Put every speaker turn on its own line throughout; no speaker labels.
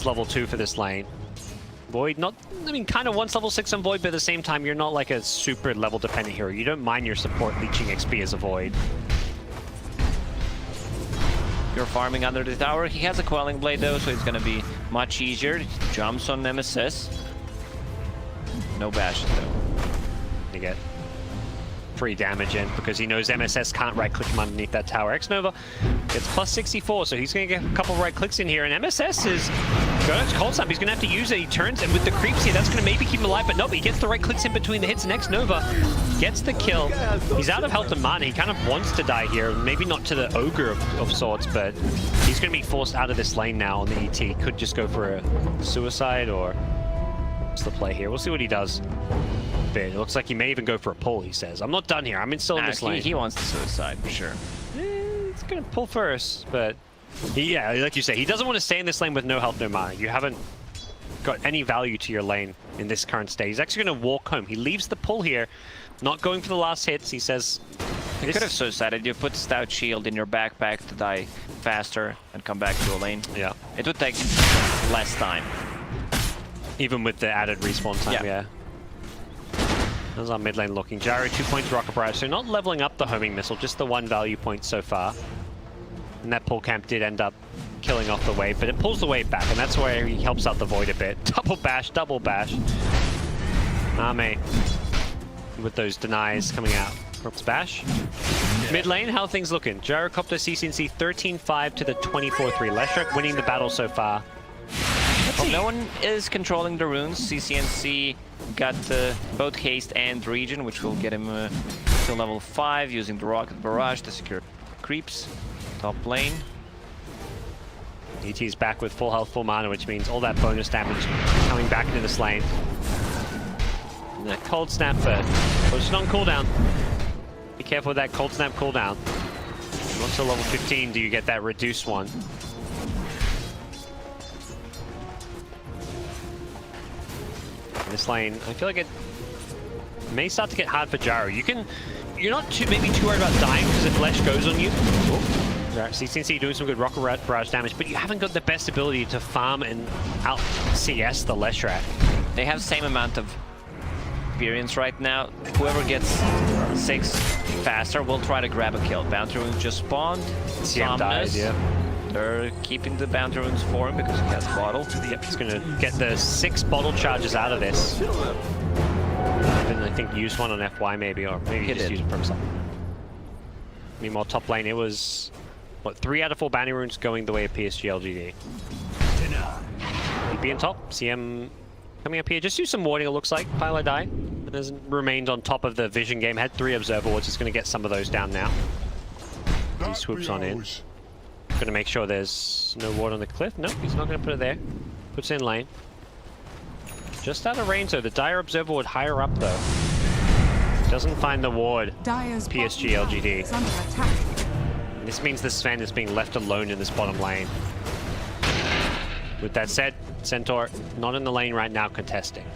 level 2 for this lane. Void, not, I mean, kind of wants level 6 on Void, but at the same time, you're not like a super level dependent hero. You don't mind your support leeching XP as a Void.
You're farming under the tower. He has a Quelling Blade though, so it's gonna be much easier. He jumps on Nemesis. No bash though.
You get free damage in because he knows MSS can't right click him underneath that tower. X-Nova gets plus 64, so he's going to get a couple right clicks in here, and MSS is going to cold snap. He's going to have to use it. He turns, and with the creeps here, that's going to maybe keep him alive, but nope, he gets the right clicks in between the hits, and X-Nova gets the kill. He's out of health and mana. He kind of wants to die here, maybe not to the ogre of sorts, but he's going to be forced out of this lane now on the ET. Could just go for a suicide, or what's the play here? We'll see what he does. It looks like he may even go for a pull, he says. I'm not done here. I'm still in this lane.
He wants the suicide, for sure.
He's going to pull first, but yeah, like you say, he doesn't want to stay in this lane with no health, no mana. You haven't got any value to your lane in this current state. He's actually going to walk home. He leaves the pull here, not going for the last hits. He says...
You could have suicided. You put Stout Shield in your backpack to die faster and come back to a lane.
Yeah.
It would take less time.
Even with the added respawn time, yeah. How's our mid lane looking? Gyro 2 points, Rocket Barrage. So not leveling up the homing missile, just the 1 value point so far. And that pull camp did end up killing off the wave, but it pulls the wave back, and that's where he helps out the Void a bit. Double bash, double bash. Mate. With those denies coming out. Brooks bash. Mid lane, how are things looking? Gyrocopter CCNC 13-5 to the 24-3. Leshrac winning the battle so far.
Well, no one is controlling the runes. CCNC got both haste and regen, which will get him to level 5 using the Rocket Barrage to secure creeps. Top lane.
ET's back with full health, full mana, which means all that bonus damage coming back into this lane. And that cold snap, but push it on cooldown. Be careful with that cold snap cooldown. Not till level 15 do you get that reduced one. This lane, I feel like it may start to get hard for Gyro. You're not maybe too worried about dying, because if Lesh goes on you, CCNC doing some good Rocket Barrage damage, but you haven't got the best ability to farm and out CS the Leshrac.
They have the same amount of experience right now. Whoever gets 6 faster will try to grab a kill. Bounty runes just spawned.
CM died, yeah.
They're keeping the bounty runes for him because he has bottle.
Yep, he's going to get the 6 bottle charges out of this. Even, I think, use one on FY maybe, or maybe he just use it for himself. Meanwhile, top lane, it was, what, 3 out of 4 bounty runes going the way of PSG.LGD. He'd be in top. CM coming up here. Just use some warding, it looks like. Pile die. It hasn't remained on top of the vision game. Had 3 observer wards. He's going to get some of those down now. He swoops on in. Going to make sure there's no ward on the cliff. Nope, he's not going to put it there. Puts it in lane. Just out of range though. The Dire Observer ward higher up though. Doesn't find the ward. PSG.LGD. This means the Sven is being left alone in this bottom lane. With that said, Centaur not in the lane right now contesting.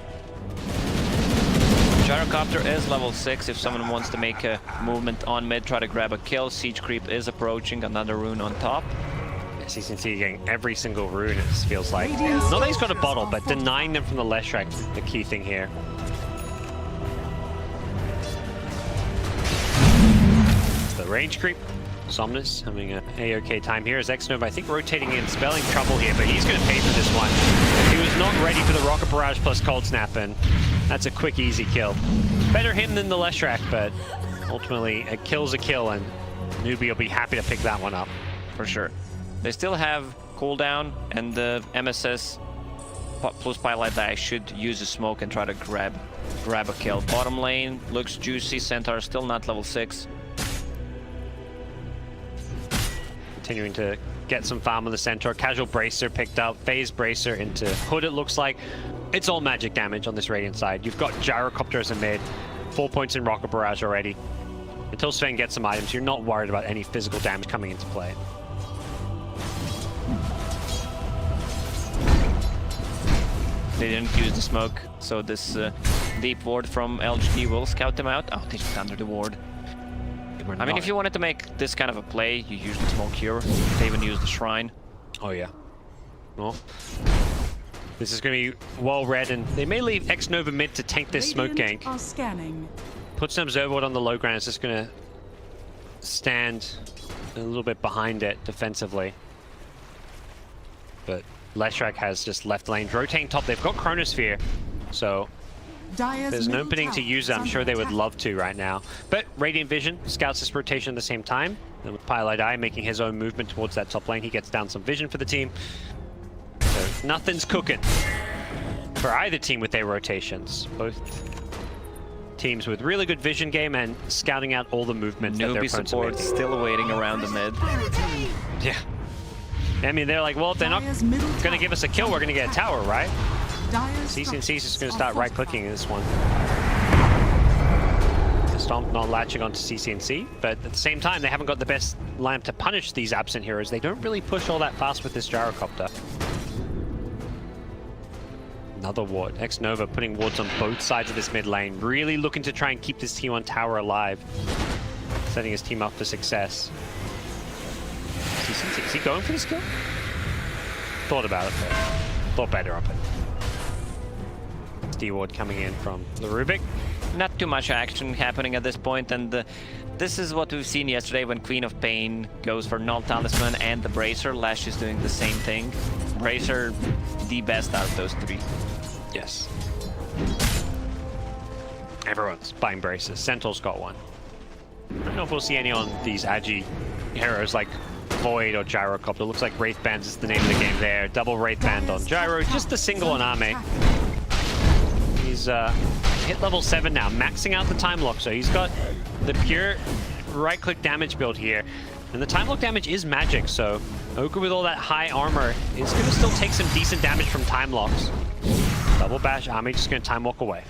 Gyrocopter is level 6 if someone wants to make a movement on mid, try to grab a kill. Siege Creep is approaching, another rune on top.
Yes, you can see getting every single rune, it feels like. Not that he's got a bottle, but denying them from the Leshrac, the key thing here. The range creep. Somnus having an A-OK time here as X-Nova, I think, rotating in, spelling trouble here, but he's going to pay for this one. He was not ready for the Rocket Barrage plus Cold Snap, and that's a quick, easy kill. Better him than the Leshrac, but ultimately a kill's a kill, and Newbee will be happy to pick that one up.
For sure. They still have cooldown, and the MSS plus Pilot Die should use a smoke and try to grab a kill. Bottom lane looks juicy. Centaur still not level 6.
Continuing to get some farm on the Centaur. Casual Bracer picked up. Phase Bracer into Hood, it looks like. It's all magic damage on this Radiant side. You've got Gyrocopter as a mid. 4 points in Rocket Barrage already. Until Sven gets some items, you're not worried about any physical damage coming into play.
They didn't use the smoke, so this deep ward from LGD will scout them out. Oh, they just under the ward. I mean, if you wanted to make this kind of a play, you use the smoke here. They even use the shrine.
Oh, yeah. Well, This is going to be well read, and they may leave X-Nova mid to tank this smoke gank.
Are scanning.
Put some Zervoid on the low ground. It's just going to stand a little bit behind it defensively. But Leshrac has just left lane. Rotating top, they've got Chronosphere, so there's no opening to use it. I'm sure they would love to right now. But Radiant Vision scouts this rotation at the same time. And with Pyle making his own movement towards that top lane, he gets down some vision for the team. So nothing's cooking for either team with their rotations. Both teams with really good vision game and scouting out all the movements that their
Newbee
opponents
support
are
still waiting around the mid.
Yeah. I mean, they're like, well, if they're not going to give us a kill, we're going to get a tower, right? CCNC is just going to start right-clicking this one. The Stomp not latching onto CCNC, but at the same time, they haven't got the best lineup to punish these absent heroes. They don't really push all that fast with this Gyrocopter. Another ward. X-Nova putting wards on both sides of this mid lane, really looking to try and keep this team on tower alive, setting his team up for success. Is he going for this kill? Thought about it, but thought better of it. D-ward coming in from the Rubik.
Not too much action happening at this point, and this is what we've seen yesterday when Queen of Pain goes for Null Talisman and the Bracer. Lash is doing the same thing. Bracer, the best out of those three.
Yes. Everyone's buying braces. Centaur's got one. I don't know if we'll see any on these Agi heroes like Void or Gyrocopter. Looks like Wraith Band is the name of the game there. Double Wraith Band on Gyro, just a single on Ame. He's hit level 7 now, maxing out the time lock, so he's got the pure right-click damage build here. And the time lock damage is magic, so Oka with all that high armor is going to still take some decent damage from time locks. Double bash, Ame just going to time walk away.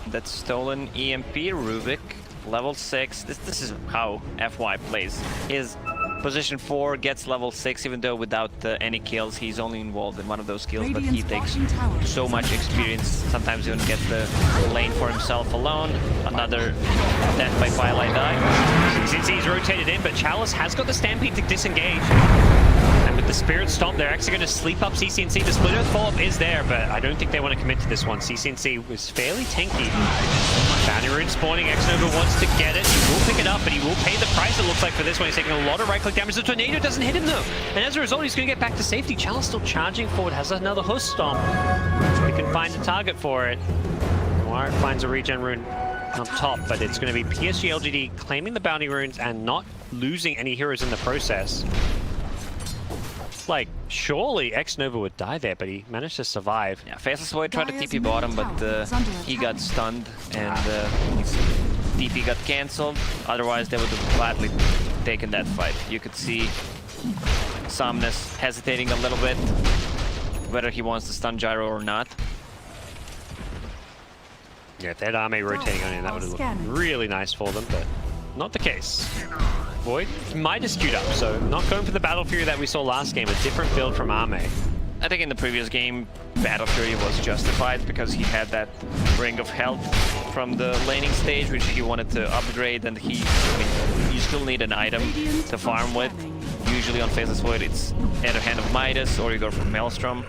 That's stolen EMP, Rubik, level 6. This is how FY plays. His position 4 gets level 6, even though without any kills, he's only involved in one of those kills, but he takes so much experience, sometimes even gets the lane for himself alone. Another death by Firelight Die.
Since he's rotated in, but Chalice has got the Stampede to disengage. And with the Spirit Stomp, they're actually going to sleep up CCNC. The Split Earth follow-up is there, but I don't think they want to commit to this one. CCNC was fairly tanky. Bounty Rune spawning, X-Nova wants to get it. He will pick it up, but he will pay the price, it looks like, for this one. He's taking a lot of right-click damage. The Tornado doesn't hit him, though. And as a result, he's going to get back to safety. Chalice still charging forward, has another Huss Stomp. He can find a target for it. Wire finds a regen rune on top, but it's going to be PSG.LGD claiming the Bounty Runes and not losing any heroes in the process. Like, surely X-Nova would die there, but he managed to survive.
Yeah, Faceless Void tried to TP bottom, but he got stunned, and his TP got cancelled. Otherwise, they would have gladly taken that fight. You could see Somnus hesitating a little bit, whether he wants to stun Gyro or not.
Yeah, if that Ame rotating on him, that would have looked really nice for them, but not the case. Void, Midas queued up, so not going for the Battle Fury that we saw last game, a different build from Ame.
I think in the previous game, Battle Fury was justified because he had that Ring of Health from the laning stage, which he wanted to upgrade, and I mean, you still need an item to farm with. Usually on Faceless Void, it's either Hand of Midas or you go for Maelstrom.